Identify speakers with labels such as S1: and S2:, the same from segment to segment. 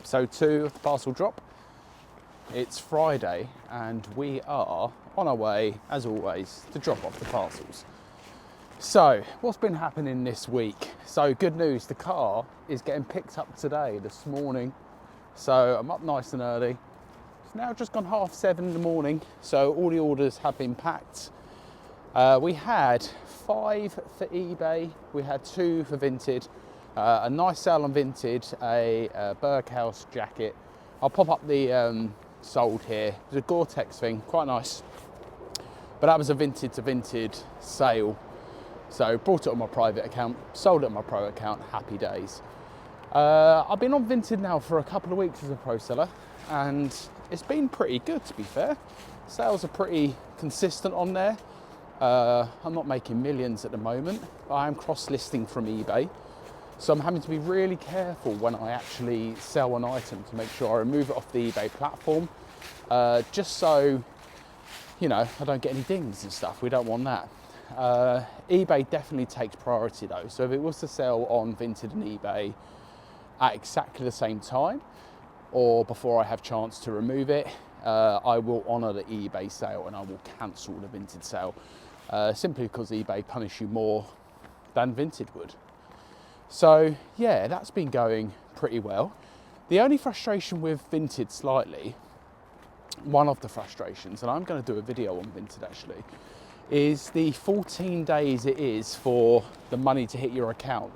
S1: episode 2 of the Parcel Drop. It's Friday and we are on our way, as always, to drop off the parcels. So, what's been happening this week? So, good news, the car is getting picked up today, this morning. So, I'm up nice and early. It's now just gone 7:30 in the morning, so all the orders have been packed. We had 5 for eBay, we had 2 for Vinted. A nice sale on Vinted, a Berghaus jacket. I'll pop up the sold here. It was a Gore-Tex thing, quite nice. But that was a Vinted to Vinted sale. So brought it on my private account, sold it on my pro account, happy days. I've been on Vinted now for a couple of weeks as a pro seller and it's been pretty good, to be fair. Sales are pretty consistent on there. I'm not making millions at the moment. I am cross-listing from eBay. So I'm having to be really careful when I actually sell an item to make sure I remove it off the eBay platform, just so, you know, I don't get any dings and stuff. We don't want that. eBay definitely takes priority though. So if it was to sell on Vinted and eBay at exactly the same time, or before I have chance to remove it, I will honour the eBay sale and I will cancel the Vinted sale, simply because eBay punish you more than Vinted would. So yeah, that's been going pretty well. The only frustration with Vinted slightly, one of the frustrations, and I'm going to do a video on Vinted actually, is the 14 days it is for the money to hit your account.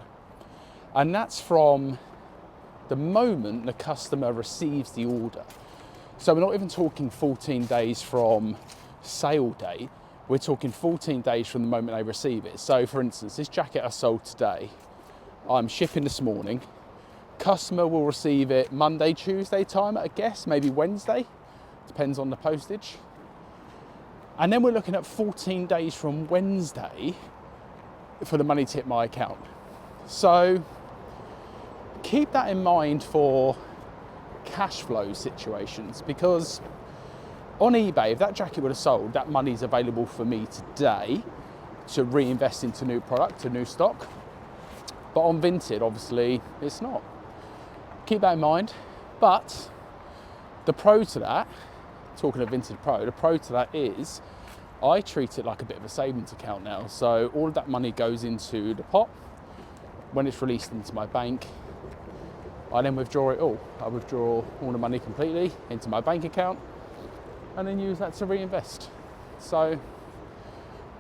S1: And that's from the moment the customer receives the order. So we're not even talking 14 days from sale date, we're talking 14 days from the moment they receive it. So for instance, this jacket I sold today, I'm shipping this morning. Customer will receive it Monday, Tuesday time, I guess, maybe Wednesday. Depends on the postage. And then we're looking at 14 days from Wednesday for the money to hit my account. So keep that in mind for cash flow situations, because on eBay, if that jacket would have sold, that money's available for me today to reinvest into new product, to new stock. But on Vinted, obviously, it's not. Keep that in mind. But the pro to that, talking of Vinted Pro, the pro to that is I treat it like a bit of a savings account now. So all of that money goes into the pot. When it's released into my bank, I then withdraw it all. I withdraw all the money completely into my bank account and then use that to reinvest. So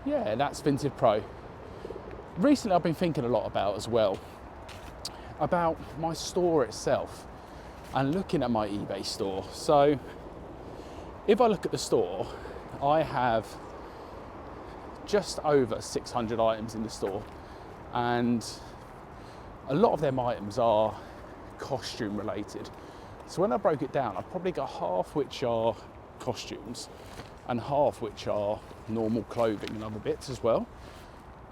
S1: yeah, that's Vinted Pro. Recently I've been thinking a lot about as well, about my store itself and looking at my eBay store. So if I look at the store, I have just over 600 items in the store, and a lot of them items are costume related. So when I broke it down, I've probably got half which are costumes and half which are normal clothing and other bits as well.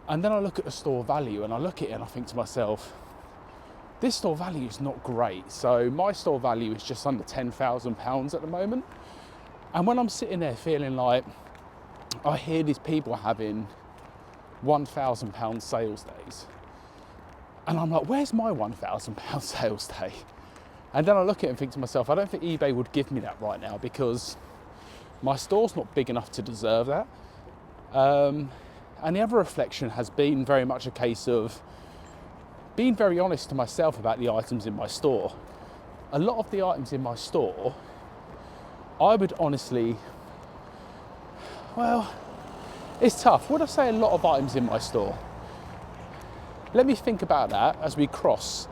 S1: And then I look at the store value and I look at it and I think to myself, this store value is not great. So my store value is just under £10,000 at the moment. And when I'm sitting there feeling like, I hear these people having £1,000 sales days. And I'm like, where's my £1,000 sales day? And then I look at it and think to myself, I don't think eBay would give me that right now because my store's not big enough to deserve that. And the other reflection has been very much a case of being very honest to myself about the items in my store. A lot of the items in my store, I would honestly, well, it's tough. Would I say a lot of items in my store? Let me think about that as we cross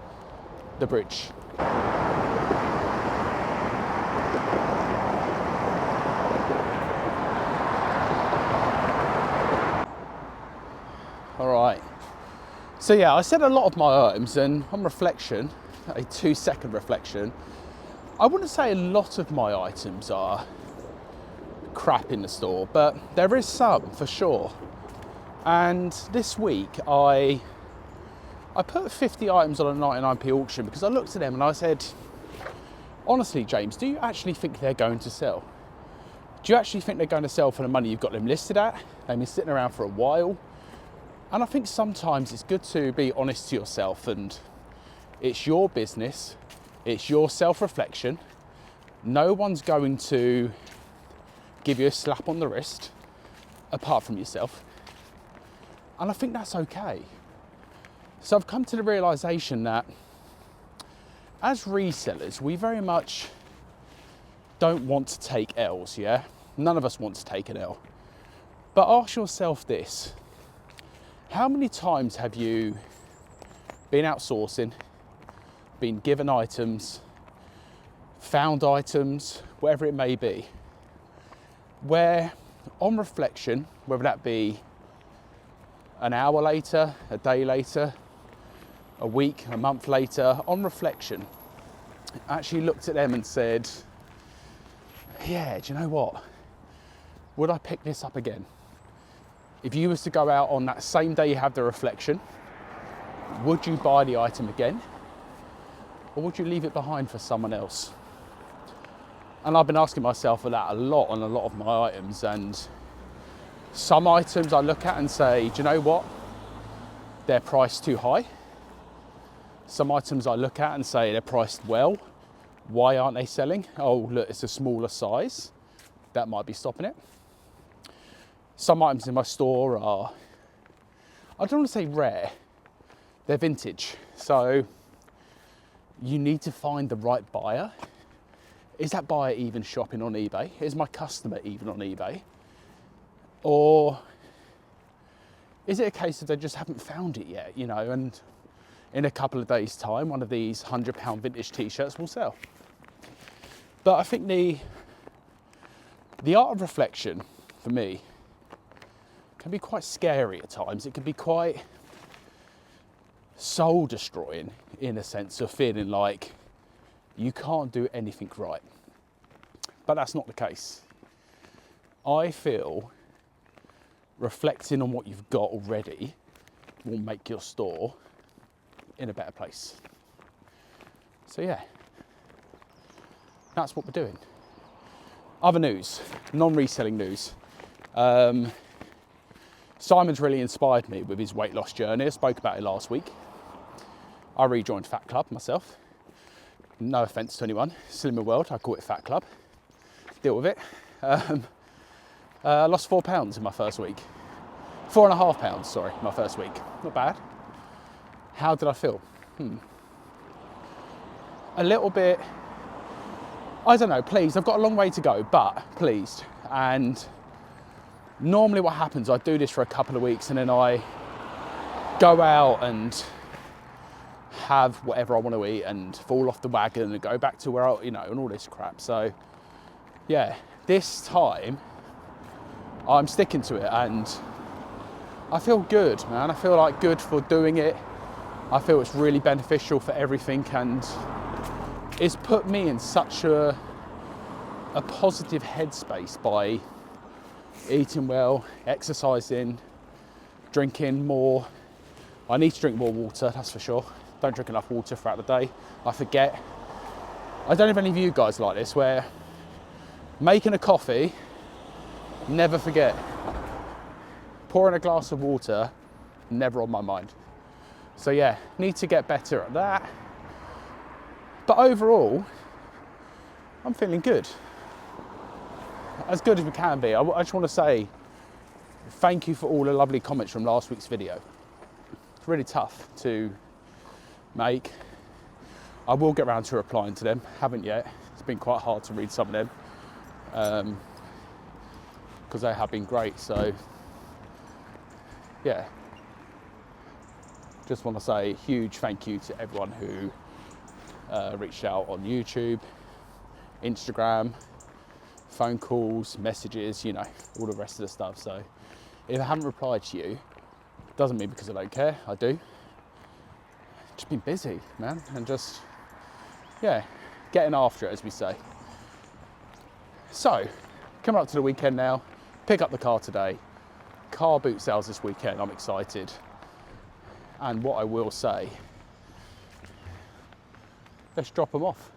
S1: the bridge. All right. So yeah, I said a lot of my items, and on reflection, a 2-second reflection, I wouldn't say a lot of my items are crap in the store, but there is some for sure. And this week I put 50 items on a 99p auction because I looked at them and I said, honestly, James, do you actually think they're going to sell? Do you actually think they're going to sell for the money you've got them listed at? They've been sitting around for a while. And I think sometimes it's good to be honest to yourself, and it's your business. It's your self-reflection. No one's going to give you a slap on the wrist apart from yourself. And I think that's okay. So I've come to the realization that as resellers, we very much don't want to take L's, yeah? None of us want to take an L. But ask yourself this: how many times have you been outsourcing, been given items, found items, whatever it may be, where on reflection, whether that be an hour later, a day later, a week, a month later, on reflection, actually looked at them and said, yeah, do you know what? Would I pick this up again? If you was to go out on that same day you have the reflection, would you buy the item again? Or would you leave it behind for someone else? And I've been asking myself for that a lot on a lot of my items, and some items I look at and say, do you know what? They're priced too high. Some items I look at and say they're priced well. Why aren't they selling? Oh, look, it's a smaller size. That might be stopping it. Some items in my store are, I don't want to say rare, they're vintage. So you need to find the right buyer. Is that buyer even shopping on eBay? Is my customer even on eBay? Or is it a case of they just haven't found it yet, you know, and in a couple of days' time, one of these £100 vintage t-shirts will sell. But I think the art of reflection, for me, can be quite scary at times. It can be quite soul destroying in a sense of feeling like you can't do anything right. But that's not the case. I feel reflecting on what you've got already will make your store in a better place. So yeah, that's what we're doing. Other news, non-reselling news. Simon's really inspired me with his weight loss journey. I spoke about it last week. I rejoined Fat Club myself. No offence to anyone, Slimmer World, I call it Fat Club. Deal with it. I lost 4 pounds in my first week. 4.5 pounds, sorry, my first week. Not bad. How did I feel? A little bit, I don't know, pleased. I've got a long way to go, but pleased. And normally what happens, I do this for a couple of weeks and then I go out and have whatever I want to eat and fall off the wagon and go back to where I, you know, and all this crap. So yeah, this time I'm sticking to it and I feel good, man. I feel like good for doing it. I feel it's really beneficial for everything, and it's put me in such a positive headspace by eating well, exercising, drinking more. I need to drink more water, that's for sure. Don't drink enough water throughout the day. I forget. I don't know if any of you guys like this, where making a coffee, never forget. Pouring a glass of water, never on my mind. So yeah, need to get better at that. But overall, I'm feeling good. As good as we can be. I just want to say thank you for all the lovely comments from last week's video. It's really tough to make. I will get around to replying to them. Haven't yet. It's been quite hard to read some of them because they have been great. So yeah, just want to say a huge thank you to everyone who reached out on YouTube, Instagram, phone calls, messages, you know, all the rest of the stuff. So if I haven't replied to you, doesn't mean because I don't care, I do. Just been busy, man, and just, yeah, getting after it, as we say. So, coming up to the weekend now, pick up the car today. Car boot sales this weekend, I'm excited. And what I will say, let's drop them off.